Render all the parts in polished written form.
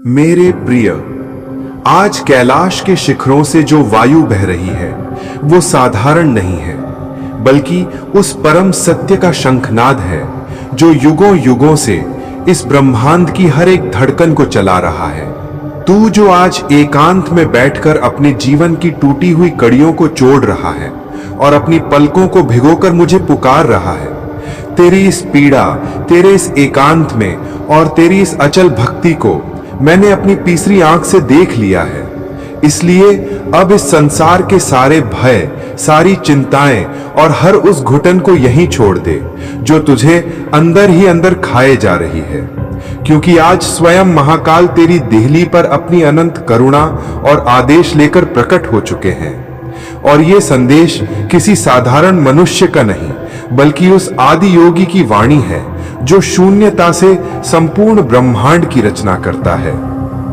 मेरे प्रिय, आज कैलाश के शिखरों से जो वायु बह रही है वो साधारण नहीं है, बल्कि उस परम सत्य का शंखनाद है जो युगों युगों से इस ब्रह्मांड की हर एक धड़कन को चला रहा है। तू जो आज एकांत में बैठकर अपने जीवन की टूटी हुई कड़ियों को जोड़ रहा है और अपनी पलकों को भिगोकर मुझे पुकार रहा है, तेरी इस पीड़ा, तेरे इस एकांत में और तेरी इस अचल भक्ति को मैंने अपनी तीसरी आंख से देख लिया है। इसलिए अब इस संसार के सारे भय, सारी चिंताएं और हर उस घुटन को यहीं छोड़ दे जो तुझे अंदर ही अंदर खाए जा रही है, क्योंकि आज स्वयं महाकाल तेरी देहली पर अपनी अनंत करुणा और आदेश लेकर प्रकट हो चुके हैं। और ये संदेश किसी साधारण मनुष्य का नहीं, बल्कि उस आदि योगी की वाणी है जो शून्यता से संपूर्ण ब्रह्मांड की रचना करता है।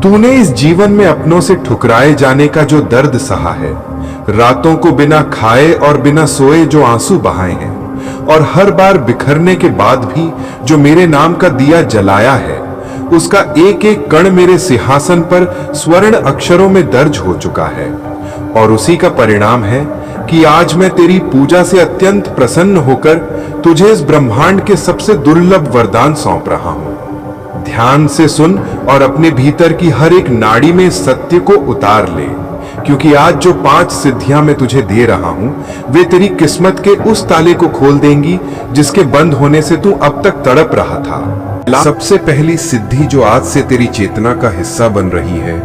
तूने इस जीवन में अपनों से ठुकराए जाने का जो दर्द सहा है, रातों को बिना खाए और बिना सोए जो आंसू बहाए हैं, और हर बार बिखरने के बाद भी जो मेरे नाम का दिया जलाया है, उसका एक एक कण मेरे सिंहासन पर स्वर्ण अक्षरों में दर्ज हो चुका है। और उसी का परिणाम है कि आज मैं तेरी पूजा से अत्यंत प्रसन्न होकर तुझे इस ब्रह्मांड के सबसे दुर्लभ वरदान सौंप रहा हूं। ध्यान से सुन और अपने भीतर की हर एक नाड़ी में सत्य को उतार ले, क्योंकि आज जो 5 सिद्धियां मैं तुझे दे रहा हूं वे तेरी किस्मत के उस ताले को खोल देंगी जिसके बंद होने से तू अब तक तड़प रहा था। सबसे पहली सिद्धि जो आज से तेरी चेतना का हिस्सा बन रही है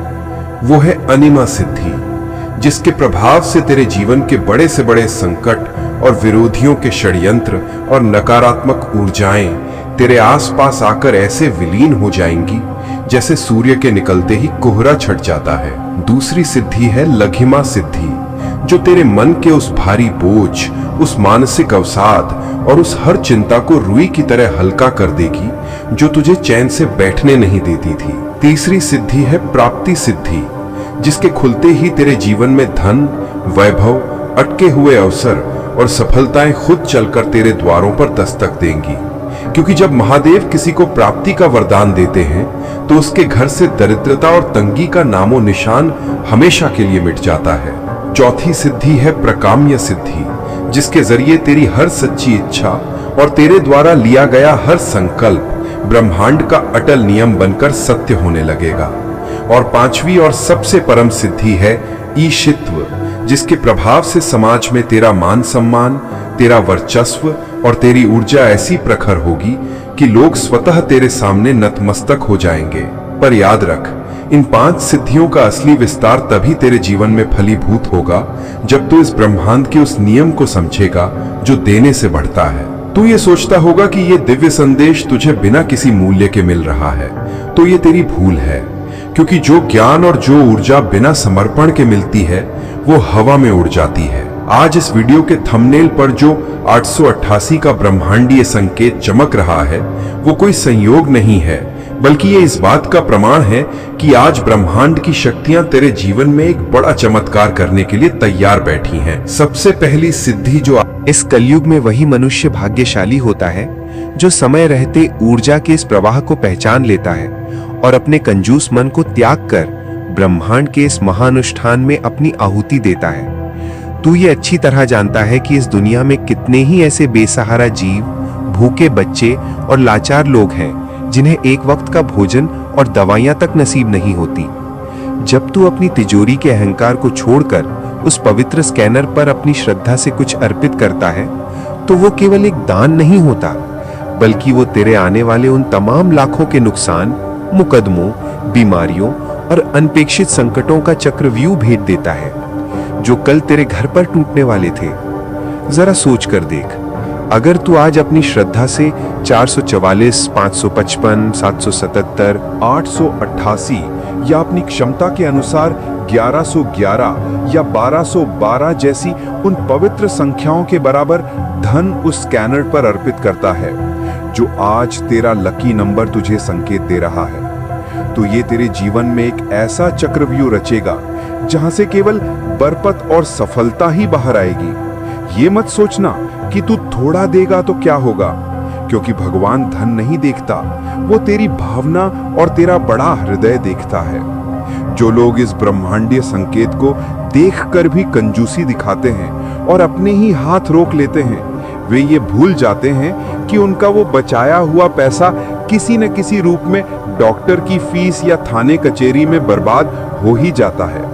वो है अनिमा सिद्धि, जिसके प्रभाव से तेरे जीवन के बड़े से बड़े संकट और विरोधियों के षड्यंत्र और नकारात्मक ऊर्जाएं तेरे आसपास आकर ऐसे विलीन हो जाएंगी जैसे सूर्य के निकलते ही कोहरा छट जाता है। दूसरी सिद्धि है लघिमा सिद्धि, जो तेरे मन के उस भारी बोझ, उस मानसिक अवसाद और उस हर चिंता को रुई की तरह हल्का कर देगी जो तुझे चैन से बैठने नहीं देती थी। तीसरी सिद्धि है प्राप्ति सिद्धि, जिसके खुलते ही तेरे जीवन में धन, वैभव, अटके हुए अवसर और सफलताएं खुद चलकर तेरे द्वारों पर दस्तक देंगी। क्योंकि जब महादेव किसी को प्राप्ति का वरदान देते हैं तो उसके घर से दरिद्रता और तंगी का नामो निशान हमेशा के लिए मिट जाता है। चौथी सिद्धि है प्रकाम्य सिद्धि, जिसके जरिए तेरी हर सच्ची इच्छा और तेरे द्वारा लिया गया हर संकल्प ब्रह्मांड का अटल नियम बनकर सत्य होने लगेगा। और पांचवी और सबसे परम सिद्धि है ईशित्व, जिसके प्रभाव से समाज में तेरा मान सम्मान, तेरा वर्चस्व और तेरी ऊर्जा ऐसी प्रखर होगी कि लोग स्वतः तेरे सामने नतमस्तक हो जाएंगे। पर याद रख, इन 5 सिद्धियों का असली विस्तार तभी तेरे जीवन में फलीभूत होगा जब तू इस ब्रह्मांड के उस नियम को समझेगा जो देने से बढ़ता है। तू ये सोचता होगा कि ये दिव्य संदेश तुझे बिना किसी मूल्य के मिल रहा है, तो ये तेरी भूल है, क्योंकि जो ज्ञान और जो ऊर्जा बिना समर्पण के मिलती है वो हवा में उड़ जाती है। आज इस वीडियो के थंबनेल पर जो 888 का ब्रह्मांडीय संकेत चमक रहा है वो कोई संयोग नहीं है, बल्कि ये इस बात का प्रमाण है कि आज ब्रह्मांड की शक्तियां तेरे जीवन में एक बड़ा चमत्कार करने के लिए तैयार बैठी हैं। सबसे पहली सिद्धि जो इस कलयुग में वही मनुष्य भाग्यशाली होता है जो समय रहते ऊर्जा के इस प्रवाह को पहचान लेता है और अपने कंजूस मन को त्याग कर ब्रह्मांड के इस महानुष्ठान में अपनी आहुति देता है। तू ये अच्छी तरह जानता है कि इस दुनिया में कितने ही ऐसे बेसहारा जीव, भूखे बच्चे और लाचार लोग हैं जिन्हें एक वक्त का भोजन और दवाइयां तक नसीब नहीं होती। जब तू अपनी तिजोरी के अहंकार को छोड़कर उस पवित्र स्कैनर पर अपनी श्रद्धा से कुछ अर्पित करता है तो वो केवल एक दान नहीं होता, बल्कि वो तेरे आने वाले उन तमाम लाखों के नुकसान, मुकदमों, बीमारियों और अनपेक्षित संकटों का चक्रव्यूह भेज देता है जो कल तेरे घर पर टूटने वाले थे। जरा सोच कर देख, अगर तू आज अपनी श्रद्धा से 444, 555, 777, 888 या अपनी क्षमता के अनुसार 1111 या 1212 जैसी उन पवित्र संख्याओं के बराबर धन उस स्कैनर पर अर्पित करता है जो आज तेरा लकी नंबर तुझे संकेत दे रहा है, तो ये तेरे जीवन में एक ऐसा चक्रव्यूह रचेगा जहां से केवल बरकत और सफलता ही बाहर आएगी। ये मत सोचना कि तू थोड़ा देगा तो क्या होगा, क्योंकि भगवान धन नहीं देखता, वो तेरी भावना और तेरा बड़ा हृदय देखता है। जो लोग इस ब्रह्मांडीय संकेत को देखकर भी कंजूसी दिखाते हैं और अपने ही हाथ रोक लेते हैं, वे ये भूल जाते हैं कि उनका वो बचाया हुआ पैसा किसी न किसी रूप में डॉक्टर की फीस या थाने कचहरी में बर्बाद हो ही जाता है।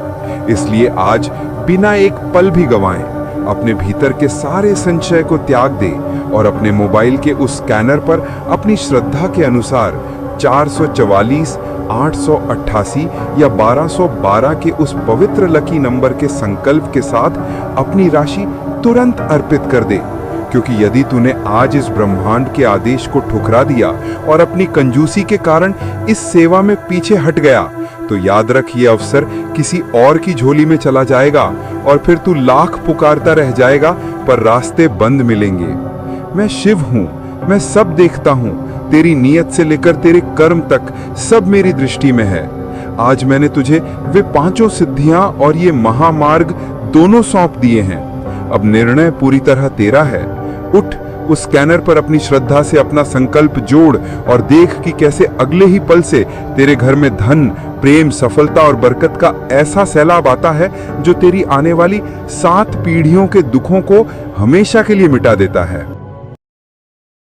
इसलिए आज बिना एक पल भी गंवाए अपने भीतर के सारे संशय को त्याग दे और अपने मोबाइल के उस स्कैनर पर अपनी श्रद्धा के अनुसार 444, 888 या 1212 के उस पवित्र लकी नंबर के संकल्प के साथ अपनी राशि तुरंत अर्पित कर दे। क्योंकि यदि तूने आज इस ब्रह्मांड के आदेश को ठुकरा दिया और अपनी कंजूसी के कारण इस सेवा में पीछे हट गया, तो याद रख ये अवसर किसी और की झोली में चला जाएगा और फिर तू लाख पुकारता रह जाएगा पर रास्ते बंद मिलेंगे। मैं शिव हूँ, मैं सब देखता हूँ, तेरी नीयत से लेकर तेरे कर्म तक सब मेरी दृष्टि में है। आज मैंने तुझे वे 5 सिद्धियां और ये महामार्ग दोनों सौंप दिए हैं। अब निर्णय पूरी तरह तेरा है। उठ, उस स्कैनर पर अपनी श्रद्धा से अपना संकल्प जोड़ और देख कि कैसे अगले ही पल से तेरे घर में धन, प्रेम, सफलता और बरकत का ऐसा सैलाब आता है जो तेरी आने वाली 7 पीढ़ियों के दुखों को हमेशा के लिए मिटा देता है।